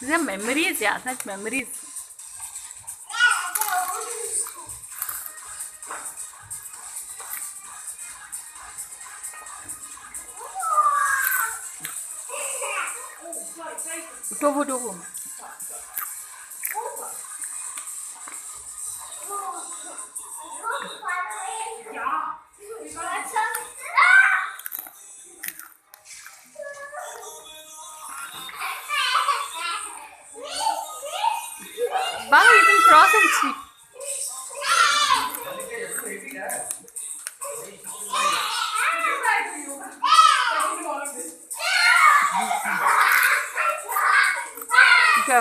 These are memories, yeah, such memories. Utovo, utovo. Baba, you can cross and see. Go.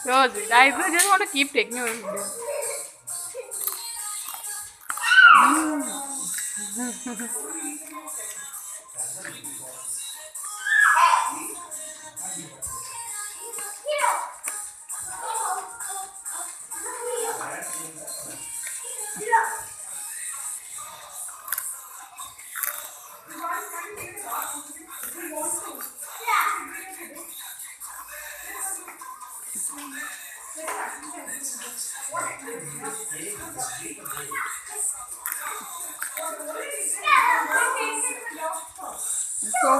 Rose, I just want to keep taking your video. So,